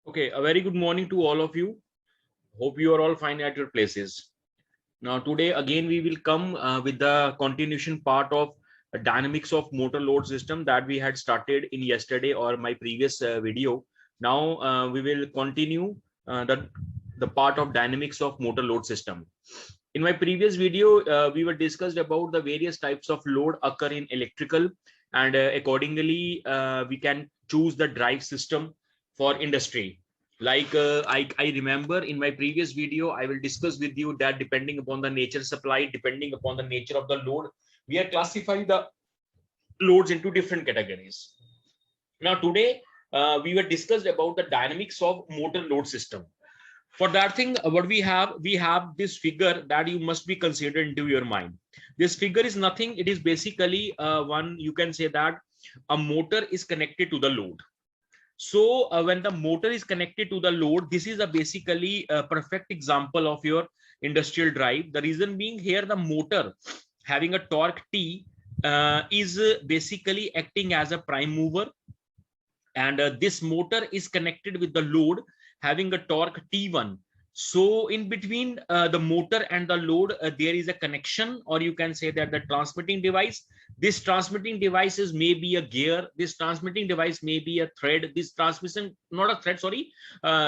Okay, a very good morning to all of you. Hope you are all fine at your places. Now, today again we will come with the continuation part of dynamics of motor load system that we had started in yesterday or my previous video. Now we will continue the part of dynamics of motor load system. In my previous video, we were discussed about the various types of load occur in electrical, and accordingly we can choose the drive system for industry. Like I remember in my previous video, I will discuss with you that depending upon the nature supply, depending upon the nature of the load, we are classifying the loads into different categories. Now today we were discussed about the dynamics of motor load system. For that thing, what we have this figure that you must be considered into your mind. This figure is nothing, it is basically one, you can say that a motor is connected to the load. So when the motor is connected to the load, this is a basically a perfect example of your industrial drive. The reason being, here the motor having a torque T is basically acting as a prime mover, and this motor is connected with the load having a torque T1. So in between the motor and the load, there is a connection, or you can say that the transmitting device. This transmitting device is maybe a gear. This transmitting device may be a thread. This transmission, not a thread, sorry.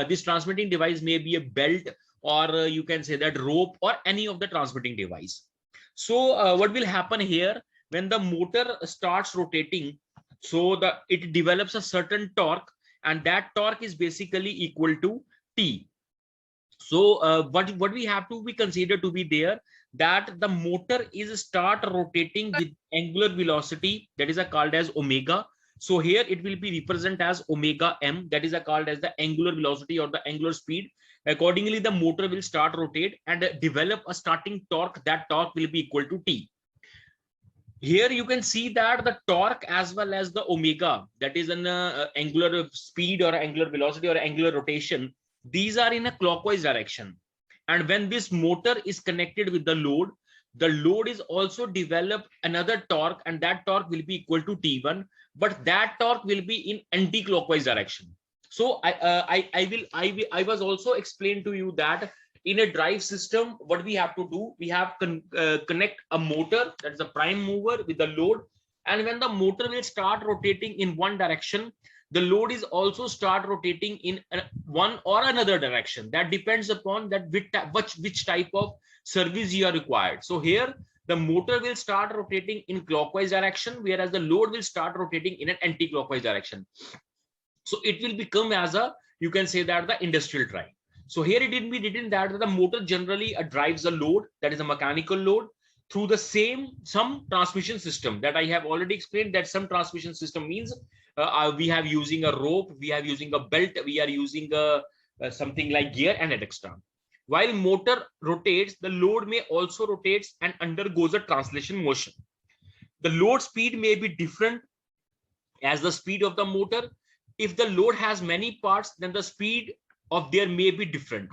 This transmitting device may be a belt, or you can say that rope, or any of the transmitting device. So what will happen here when the motor starts rotating? So it develops a certain torque, and that torque is basically equal to T. So what we have to be considered to be there, that the motor is start rotating with angular velocity, that is called as omega. So here it will be represented as omega m, that is called as the angular velocity or the angular speed. Accordingly, the motor will start rotate and develop a starting torque. That torque will be equal to T. Here you can see that the torque as well as the omega, that is an angular speed or angular velocity or angular rotation, these are in a clockwise direction. And when this motor is connected with the load is also develop another torque, and that torque will be equal to T1, but that torque will be in anti-clockwise direction. So I was also explained to you that in a drive system, what we have to do, we have connect a motor, that is a prime mover, with the load. And when the motor will start rotating in one direction, the load is also start rotating in one or another direction. That depends upon that which type of service you are required. So here the motor will start rotating in clockwise direction, whereas the load will start rotating in an anti-clockwise direction. So it will become as a, you can say that, the industrial drive. So here it will be written that the motor generally drives a load, that is a mechanical load, through the some transmission system that I have already explained. That some transmission system means we have using a rope, we have using a belt, we are using something like gear and etc. While motor rotates, the load may also rotates and undergoes a translation motion. The load speed may be different as the speed of the motor. If the load has many parts, then the speed of there may be different.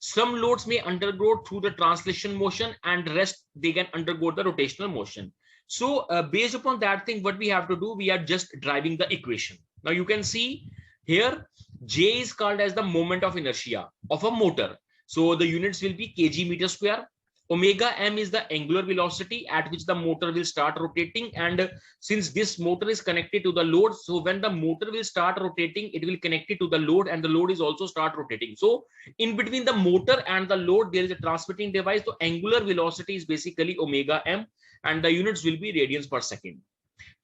Some loads may undergo through the translation motion, and rest they can undergo the rotational motion. So based upon that thing, what we have to do, we are just driving the equation. Now you can see here J is called as the moment of inertia of a motor. So the units will be kg meter square. Omega m is the angular velocity at which the motor will start rotating, and since this motor is connected to the load, so when the motor will start rotating, it will connect it to the load, and the load is also start rotating. So in between the motor and the load, there is a transmitting device. So angular velocity is basically omega m, and the units will be radians per second.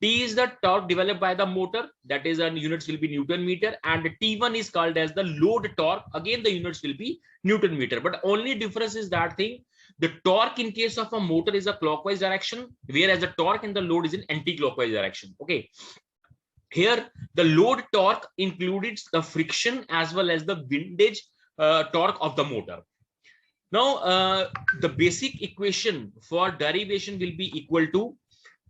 T is the torque developed by the motor, that is, and units will be Newton meter, and T1 is called as the load torque. Again, the units will be Newton meter, but only difference is that thing, the torque in case of a motor is a clockwise direction, whereas the torque in the load is in anti-clockwise direction. Okay. Here, the load torque included the friction as well as the windage torque of the motor. Now, the basic equation for derivation will be equal to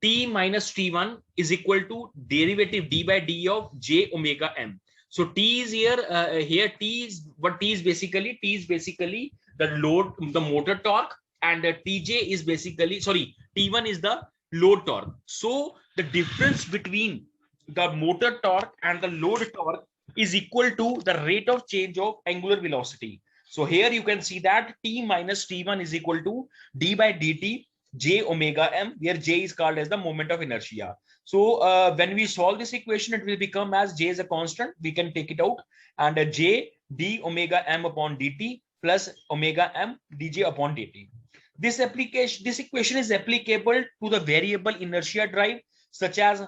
T minus T1 is equal to derivative d by d of j omega m. So T is here, here T is, what T is basically? T is basically the load, the motor torque, and Tj is basically, sorry, T1 is the load torque. So the difference between the motor torque and the load torque is equal to the rate of change of angular velocity. So here you can see that T minus T1 is equal to d by dt j omega m, where j is called as the moment of inertia. So when we solve this equation, it will become as j is a constant, we can take it out, and j d omega m upon dt plus omega m dj upon dt. This equation is applicable to the variable inertia drive, such as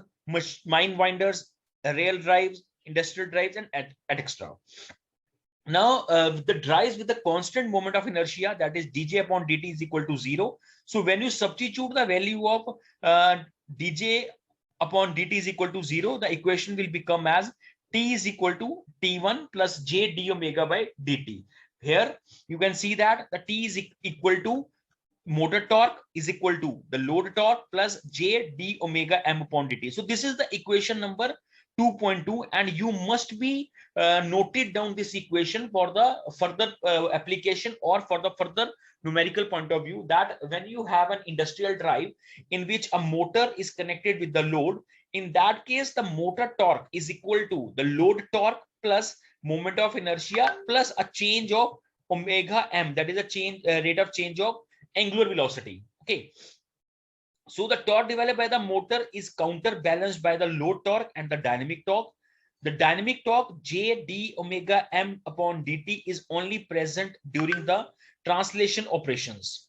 mine winders, rail drives, industrial drives, and etc. Now, the drives with the constant moment of inertia, that is dj upon dt, is equal to 0. So when you substitute the value of dj upon dt is equal to 0, the equation will become as t is equal to t1 plus j d omega by dt. Here you can see that the t is equal to motor torque is equal to the load torque plus j d omega m upon dt. So this is the equation number 2.2, and you must be noted down this equation for the further application or for the further numerical point of view, that when you have an industrial drive in which a motor is connected with the load, in that case the motor torque is equal to the load torque plus moment of inertia plus a change of omega m, that is a change rate of change of angular velocity. Okay, so the torque developed by the motor is counterbalanced by the load torque and the dynamic torque. The dynamic torque j d omega m upon dt is only present during the translation operations.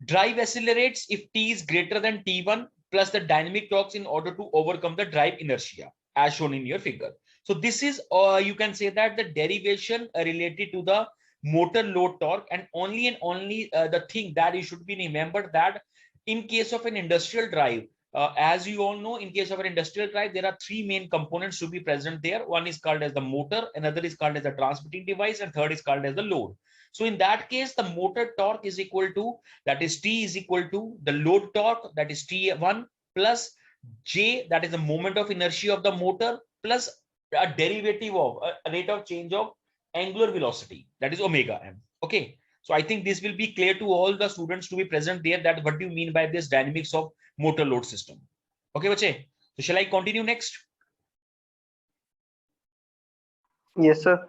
Drive accelerates if t is greater than t1 plus the dynamic torques in order to overcome the drive inertia, as shown in your figure. So this is, you can say that the derivation related to the motor load torque, and only the thing that you should be remembered that in case of an industrial drive, as you all know, in case of an industrial drive, there are three main components to be present there. One is called as the motor, another is called as the transmitting device, and third is called as the load. So in that case, the motor torque is equal to, that is T is equal to the load torque, that is T1 plus J, that is the moment of inertia of the motor, plus a derivative of a rate of change of angular velocity, that is omega m. Okay, so I think this will be clear to all the students to be present there, that what do you mean by this dynamics of motor load system. Okay, bache, so shall I continue next? Yes, sir.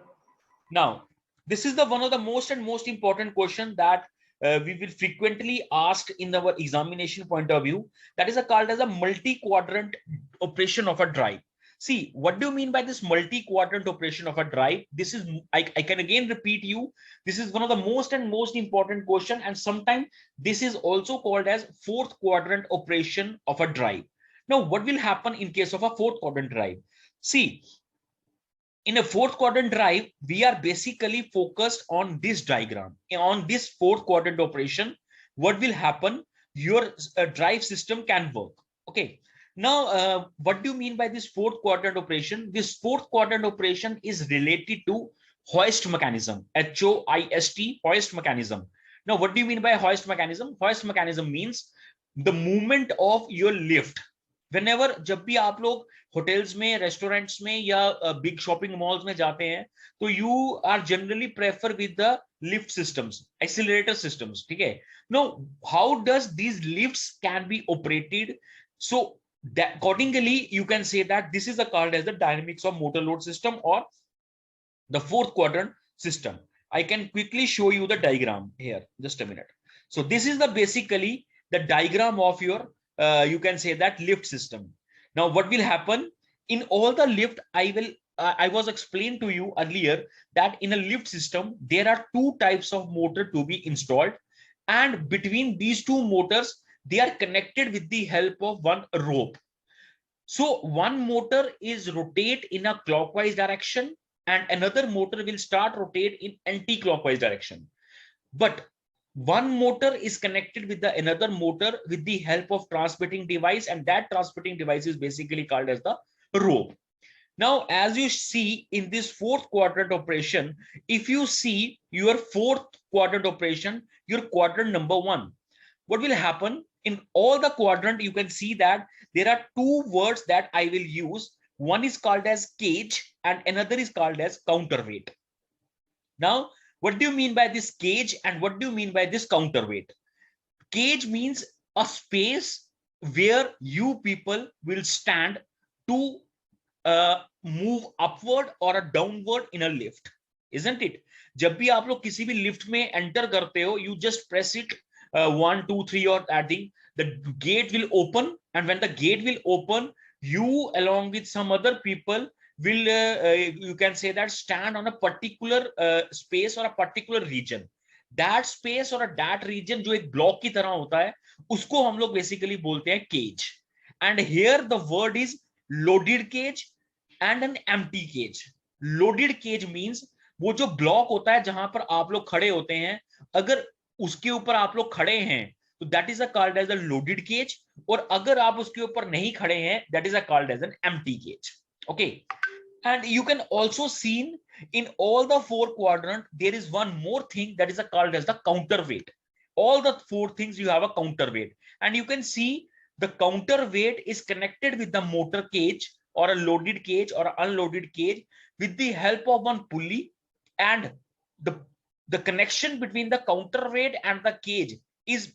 Now, this is the one of the most important question that we will frequently asked in our examination point of view, that is called as a multi-quadrant operation of a drive. See, what do you mean by this multi-quadrant operation of a drive? This is, I can again repeat you, this is one of the most important question, and sometimes this is also called as fourth quadrant operation of a drive. Now, what will happen in case of a fourth quadrant drive? See, in a fourth quadrant drive, we are basically focused on this diagram. On this fourth quadrant operation, what will happen? Your drive system can work. Okay. Now, what do you mean by this fourth quadrant operation? This fourth quadrant operation is related to hoist mechanism, HOIST, hoist mechanism. Now, what do you mean by hoist mechanism? Hoist mechanism means the movement of your lift. Whenever, जब भी आप लोग hotels में, restaurants में या big shopping malls में जाते हैं, तो you are generally prefer with the lift systems, accelerator systems. ठीक है. No, how does these lifts can be operated? So accordingly you can say that this is called as the dynamics of motor load system or the fourth quadrant system. I can quickly show you the diagram here, just a minute. So this is the basically the diagram of your you can say that lift system. Now what will happen in all the lift? I was explained to you earlier that in a lift system there are two types of motor to be installed, and between these two motors they are connected with the help of one rope. So one motor is rotate in a clockwise direction and another motor will start rotate in anti-clockwise direction. But one motor is connected with the another motor with the help of transmitting device, and that transmitting device is basically called as the rope. Now, as you see in this fourth quadrant operation, if you see your fourth quadrant operation, your quadrant number 1, what will happen in all the quadrant? You can see that there are two words that I will use. One is called as cage and another is called as counterweight. Now, what do you mean by this cage and what do you mean by this counterweight? Cage means a space where you people will stand to move upward or a downward in a lift, isn't it? जब भी आप लोग किसी भी lift में enter करते हो, you just press it 1 2 3 or adding, the gate will open, and when the gate will open, you along with some other people will you can say that stand on a particular space or a particular region. That space or that region जो एक block की तरह होता है, उसको हम लोग basically बोलते हैं cage. And here the word is loaded cage and an empty cage. Loaded cage means वो जो ब्लॉक होता है जहां पर आप लोग खड़े होते हैं, अगर उसके ऊपर आप लोग खड़े हैं तो that is a called as a loaded cage, और अगर आप उसके ऊपर नहीं खड़े हैं that is a called as an empty cage. Okay, and you can also see in all the four quadrant there is one more thing that is called as the counterweight. All the four things you have a counterweight, and you can see the counterweight is connected with the motor cage or a loaded cage or unloaded cage with the help of one pulley, and the connection between the counterweight and the cage is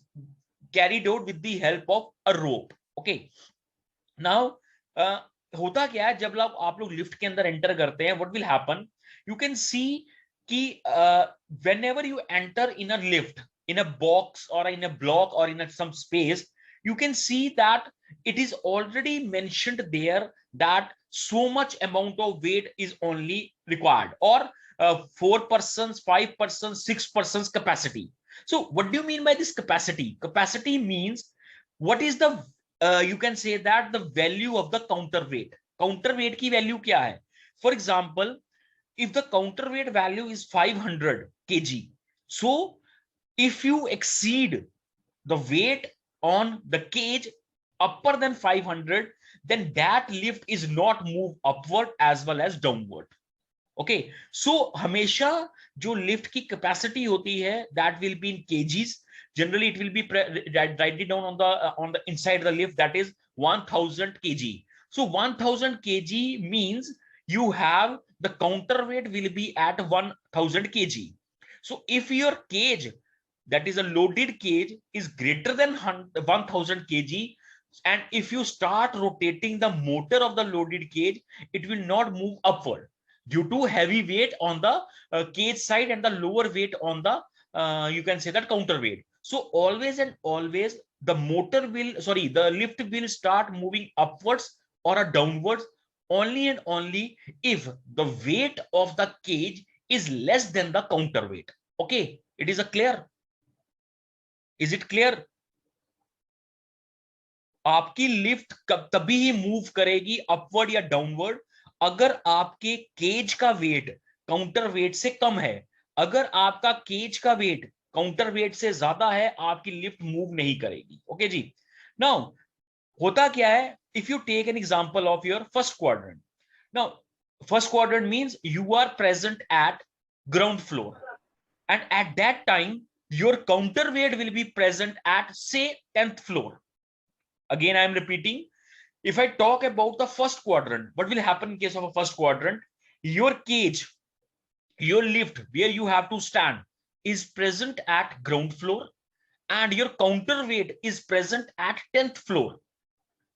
carried out with the help of a rope. Okay, now होता क्या है, जब आप लोग lift के अंदर enter करते हैं, what will happen, you can see कि whenever you enter in a lift, in a box or in a block or in some space, you can see that it is already mentioned there that so much amount of weight is only required, or 4 persons, 5 persons, 6 persons capacity. So what do you mean by this capacity? Capacity means what is the you can say that the value of the counterweight. Counterweight की value क्या है? For example, if the counterweight value is 500 kg, so if you exceed the weight on the cage upper than 500, then that lift is not move upward as well as downward. Okay, so हमेशा जो lift की capacity होती है that will be in kgs. Generally it will be write it down on the inside the lift, that is 1000 kg. So 1000 kg means you have the counterweight will be at 1000 kg. So if your cage, that is a loaded cage, is greater than 1000 kg, and if you start rotating the motor of the loaded cage, it will not move upward due to heavy weight on the cage side and the lower weight on the you can say that counterweight. So always and always the the lift will start moving upwards or downwards only and only if the weight of the cage is less than the counterweight. Okay, it is a clear? Is it clear? आपकी lift तभी ही move करेगी upward या downward अगर आपके cage का wait counter wait से कम है. अगर आपका केज का वेट काउंटर वेट से ज्यादा है, आपकी लिफ्ट मूव नहीं करेगी. ओके जी. नाउ होता क्या है, if you take an example of your first quadrant. Now first quadrant means you are present at ground floor, and at that time your counter weight will be present at say 10th floor. Again I am repeating, if I talk about the first quadrant, what will happen in case of a first quadrant? Your cage, your lift where you have to stand is present at ground floor, and your counterweight is present at 10th floor.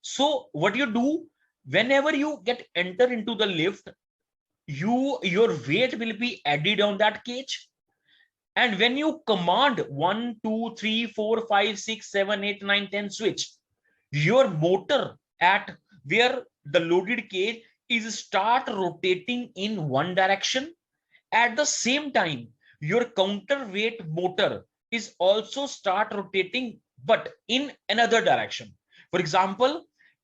So what you do, whenever you get enter into the lift, your weight will be added on that cage, and when you command 1 2 3 4 5 6 7 8 9 10 switch, your motor at where the loaded cage is start rotating in one direction. At the same time your counterweight motor is also start rotating but in another direction. For example,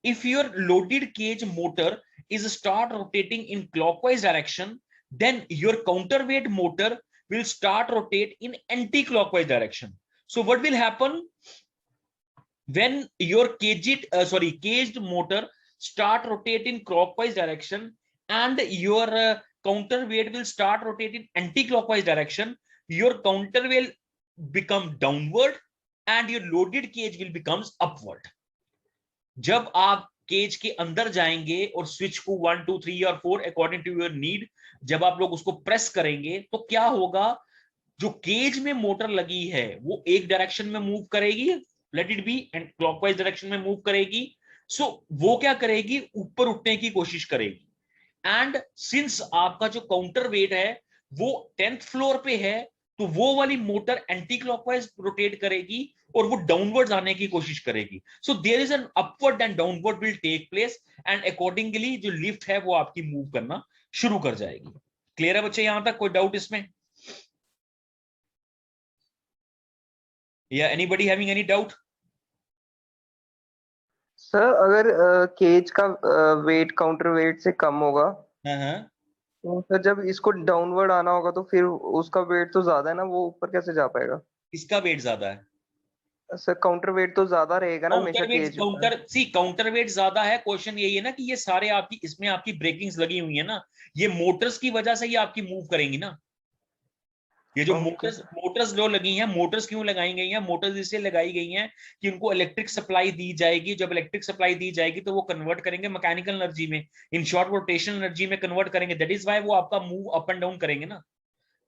if your loaded cage motor is start rotating in clockwise direction, then your counterweight motor will start rotate in anti-clockwise direction. So what will happen when your caged motor start rotate in clockwise direction and your counterweight will start rotate in anti-clockwise direction, your counter will become downward and your loaded cage will becomes upward. जब आप cage के अंदर जाएंगे और switch को 1 2 3 और 4 according to your need, जब आप लोग उसको प्रेस करेंगे तो क्या होगा, जो केज में मोटर लगी है वो एक डायरेक्शन में मूव करेगी, let it be, and clockwise direction में मूव करेगी. सो वो क्या करेगी, ऊपर उठने की कोशिश करेगी. एंड सिंस आपका जो काउंटर वेट है वो 10th फ्लोर पे है, तो वो वाली मोटर एंटी क्लॉकवाइज रोटेट करेगी और वो डाउनवर्ड आने की कोशिश करेगी. So there is an upward and downward will take place, and accordingly जो लिफ्ट है वो आपकी मूव करना शुरू कर जाएगी. क्लियर है बच्चे यहां तक? कोई डाउट इसमें? या anybody having any doubt? Sir अगर केज का वेट काउंटर वेट से कम होगा, हाँ, तो सर जब इसको डाउनवर्ड आना होगा तो फिर उसका वेट तो ज्यादा है ना, वो ऊपर कैसे जा पाएगा? इसका वेट ज्यादा है. सर काउंटर वेट तो ज्यादा रहेगा ना हमेशा केज का। काउंटर वेट ज्यादा है. क्वेश्चन यही है ना कि ये सारे आपकी इसमें आपकी ब्रेकिंग्स लगी हुई है ना, ये मोटर्स की वजह से ये आपकी मूव करेंगी ना. ये जो ओके। मोटर्स मोटर्स जो लगी हैं, मोटर्स क्यों लगाई गई हैं? मोटर्स इसलिए लगाई गई हैं कि उनको इलेक्ट्रिक सप्लाई दी जाएगी. जब इलेक्ट्रिक सप्लाई दी जाएगी तो वो कन्वर्ट करेंगे मैकेनिकल एनर्जी में, इन शॉर्ट रोटेशनल एनर्जी में कन्वर्ट करेंगे. दैट इज व्हाई वो आपका मूव अप एंड डाउन करेंगे ना.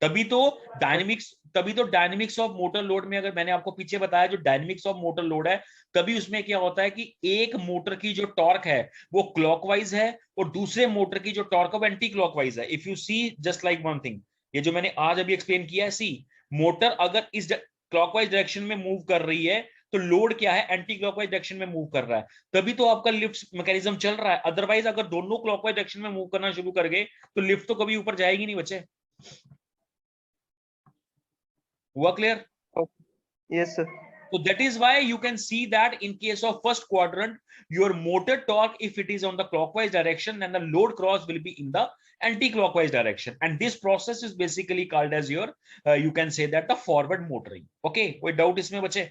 तभी तो डायनेमिक्स ऑफ मोटर लोड में, अगर मैंने आपको पीछे बताया जो डायनेमिक्स ऑफ मोटर लोड है, तभी उसमें क्या होता है कि एक मोटर की जो टॉर्क है वो क्लॉकवाइज है और दूसरे मोटर की जो टॉर्क है वो एंटी क्लॉकवाइज है. If you see just like one thing, ये जो मैंने आज अभी एक्सप्लेन किया है, सी मोटर अगर इस क्लॉकवाइज डायरेक्शन में मूव कर रही है तो लोड क्या है, एंटी क्लॉकवाइज डायरेक्शन में मूव कर रहा है, तभी तो आपका लिफ्ट मैकेनिज्म चल रहा है. अदरवाइज अगर दोनों क्लॉकवाइज डायरेक्शन में मूव करना शुरू कर गए तो लिफ्ट तो कभी ऊपर जाएगी नहीं बच्चे. हुआ clear? Yes sir. So that is why you can see that in case of first quadrant, your motor torque, if it is on the clockwise direction, then the load cross will be in the anti-clockwise direction. And this process is basically called as your, you can say that the forward motoring. Okay, कोई doubt इसमें बचे?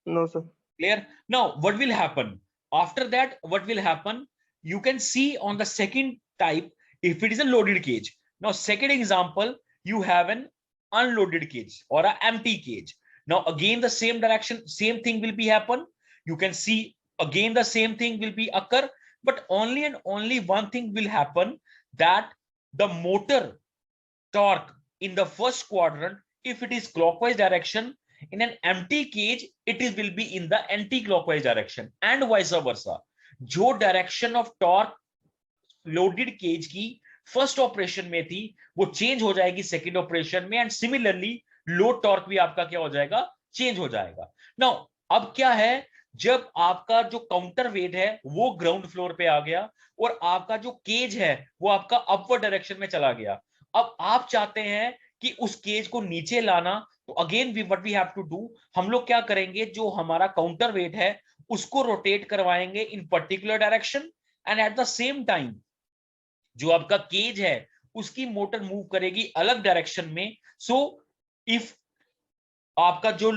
No sir. Clear? Now, what will happen? After that, what will happen? You can see on the second type, if it is a loaded cage. Now, second example, you have an unloaded cage or an empty cage. Now, again, the same direction, same thing will be happen. You can see again the same thing will be occur, but only and only one thing will happen, that the motor torque in the first quadrant, if it is clockwise direction, in an empty cage it is will be in the anti-clockwise direction, and vice versa. जो direction of torque loaded cage की first operation में थी वो change हो जाएगी second operation में, and similarly load torque भी आपका क्या हो जाएगा, चेंज हो जाएगा. नाउ अब क्या है, जब आपका जो काउंटर वेट है वो ग्राउंड फ्लोर पे आ गया और आपका जो केज है वो आपका अपवर्ड डायरेक्शन में चला गया. अब आप चाहते हैं कि उस केज को नीचे लाना, तो again what we have to do, हम लोग क्या करेंगे, जो हमारा काउंटर वेट है उसको रोटेट करवाएंगे इन particular direction, and at the same time जो आपका केज है उसकी मोटर मूव करेगी अलग डायरेक्शन में. सो इफ आपका जो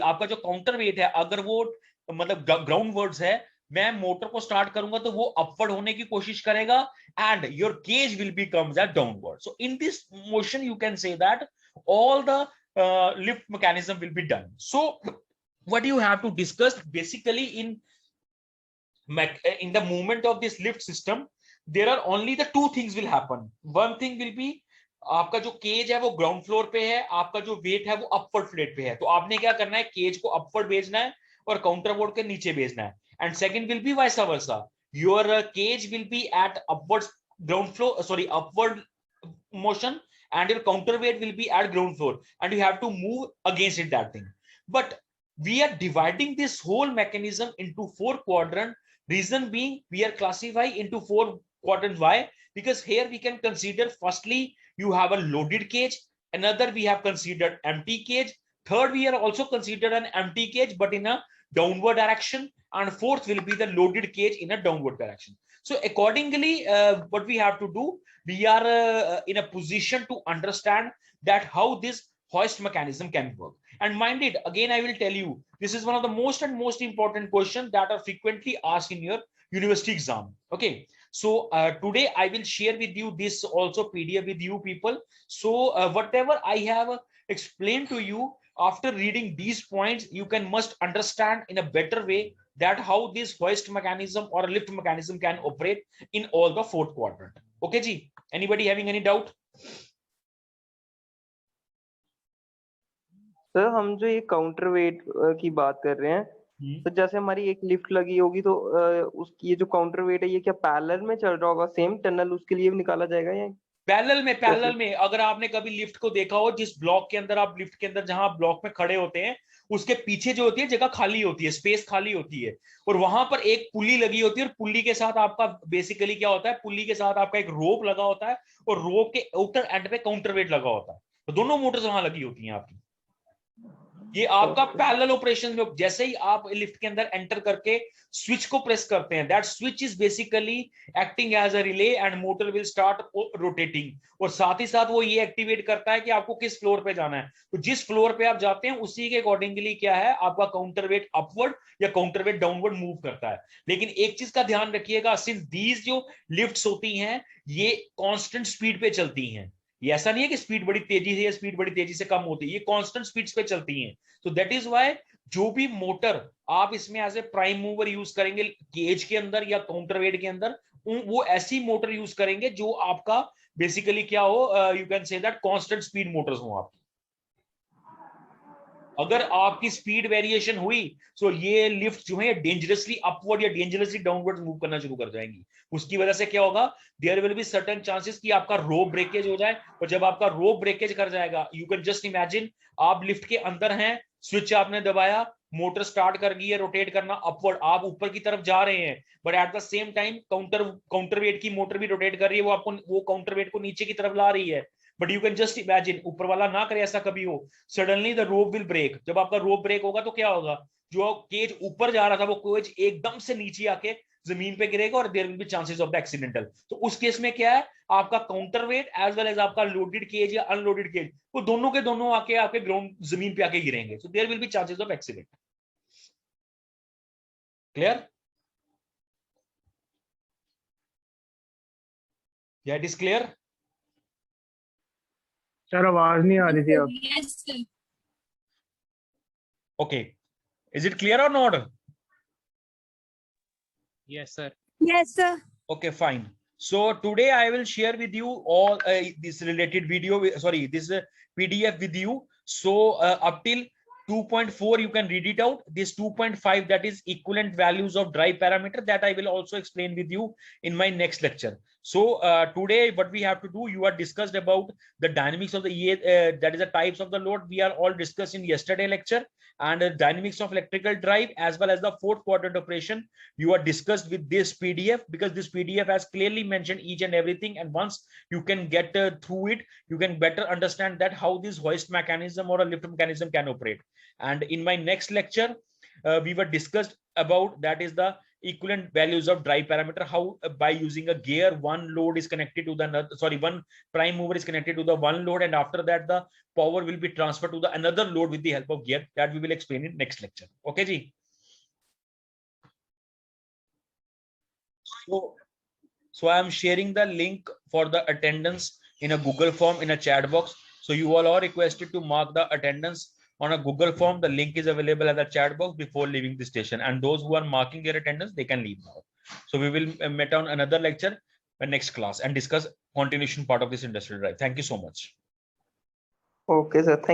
आपका जो काउंटर वेट है अगर वो मतलब ग्राउंड वर्ड्स है, मैं मोटर को स्टार्ट करूंगा तो वो अपवर्ड होने की कोशिश करेगा, and your cage will become that downward. So in this motion you can say that all the lift mechanism will be done. So what you have to discuss basically in the movement of this lift system, there are only the two things will happen. One thing will be आपका जो cage है वो ground floor पे है, आपका जो wait है वो अपवर्ड फ्लेट पे है, तो आपने क्या करना है, केज को अपवर्ड भेजना है और काउंटर बोर्ड के नीचे भेजना है. And second will be vice versa, your cage will be at upward ground floor, upward motion, and your counterweight will be at ground floor, and you have to move against it, that thing. But we are dividing this whole mechanism into four quadrant. Reason being, we are classifying into four quadrants. Why? Because here we can consider, firstly you have a loaded cage, another we have considered empty cage, third we are also considered an empty cage but in a downward direction, and fourth will be the loaded cage in a downward direction. So accordingly, what we have to do, we are in a position to understand that how this hoist mechanism can work. And mind it, again I will tell you, this is one of the most important questions that are frequently asked in your university exam. Okay, so today I will share with you this also PDF with you people. So whatever I have explained to you, after reading these points you can must understand in a better way that how this hoist mechanism or lift mechanism can operate in all the fourth quadrant. Okay ji, anybody having any doubt? Sir हम जो ये counter wait की बात कर रहे हैं, तो जैसे हमारी एक लिफ्ट लगी होगी तो उसकी ये जो काउंटर वेट है ये क्या पैरेलल में चल रहा होगा, सेम टनल उसके लिए भी निकाला जाएगा या कैसे? पैरेलल में अगर आपने कभी लिफ्ट को देखा हो, जिस ब्लॉक के अंदर आप लिफ्ट के अंदर जहां आप ब्लॉक में खड़े होते हैं, उसके पीछे जो होती है जगह खाली होती है, स्पेस खाली होती है, और वहां पर एक पुल्ली लगी होती है, और पुल्ली के साथ आपका बेसिकली क्या होता है, पुल्ली के साथ आपका एक रोप लगा होता है, और रोप के आउटर एंड पे काउंटर वेट लगा होता है, तो दोनों मोटर्स वहां लगी होती हैं आपकी। ये आपका पैरेलल ऑपरेशन में जैसे ही आप लिफ्ट के अंदर एंटर करके स्विच को प्रेस करते हैं, that switch is basically acting as a relay and motor will start rotating, और साथ ही साथ वो ये एक्टिवेट करता है कि आपको किस फ्लोर पे जाना है, तो जिस फ्लोर पे आप जाते हैं उसी के अकॉर्डिंगली क्या है आपका काउंटर वेट अपवर्ड या काउंटर वेट डाउनवर्ड मूव करता है। लेकिन एक चीज का ध्यान रखिएगा, सिंस दीज जो लिफ्ट्स होती हैं ये कांस्टेंट स्पीड पे चलती हैं, ये ऐसा नहीं है कि स्पीड बड़ी तेजी से या स्पीड बड़ी तेजी से कम होती है, ये कांस्टेंट स्पीड्स पे चलती हैं। तो दैट इज व्हाई जो भी मोटर आप इसमें as a prime mover use करेंगे केज के अंदर या काउंटर वेट के अंदर, वो ऐसी मोटर यूज करेंगे जो आपका बेसिकली क्या हो, you can say that constant speed Motors हो आपकी। अगर आपकी स्पीड वेरिएशन हुई तो ये लिफ्ट जो है डेंजरसली अपवर्ड या डेंजरसली डाउनवर्ड मूव करना शुरू कर जाएंगी। उसकी वजह से क्या होगा, there will be certain chances कि आपका रोप ब्रेकेज हो जाए, और जब आपका रोप ब्रेकेज कर जाएगा, यू कैन जस्ट इमेजिन आप लिफ्ट के अंदर हैं, स्विच आपने दबाया, मोटर स्टार्ट कर गई है रोटेट करना अपवर्ड, आप ऊपर की तरफ जा रहे हैं, but at the same time counter wait की मोटर भी रोटेट कर रही है, वो आपको वो काउंटर वेट को नीचे की तरफ ला रही है, but you can just imagine, ऊपर वाला ना करे ऐसा कभी हो, suddenly the rope will break. जब आपका रोप ब्रेक होगा तो क्या होगा, जो केज ऊपर जा रहा था वो केज एकदम से नीचे आके जमीन पे गिरेगा, और there will be chances of the accidental. तो उस केस में क्या है, आपका counter weight as well as आपका लोडेड केज या अनलोडेड केज, वो दोनों के दोनों आके आपके ग्राउंड जमीन पे आके गिरेंगे, so there will be chances of accident. Clear? या इट इज क्लियर? सर आवाज नहीं आ रही थी अब। Yes, sir. Okay, is it clear और not? Yes, sir. Yes, sir. Okay, fine. So today I will share with you all this related video, sorry, this PDF with you. So up till 2.4 you can read it out. This 2.5, that is equivalent values of drive parameter, that I will also explain with you in my next lecture. So today what we have to do, you are discussed about the dynamics of the that is the types of the load we are all discussed in yesterday lecture, and dynamics of electrical drive as well as the fourth quadrant operation you are discussed with this PDF, because this PDF has clearly mentioned each and everything, and once you can get through it, you can better understand that how this hoist mechanism or a lift mechanism can operate. And in my next lecture we were discussed about, that is the equivalent values of drive parameter, how by using a gear one load is connected to the another, sorry, one prime mover is connected to the one load, and after that the power will be transferred to the another load with the help of gear. That we will explain in next lecture. Okay ji? So I am sharing the link for the attendance in a Google form in a chat box. So you all are requested to mark the attendance on a Google form. The link is available at the chat box before leaving the station. And those who are marking their attendance, they can leave now. So we will meet on another lecture, next class, and discuss continuation part of this industrial drive. Thank you so much. Okay, sir. Thank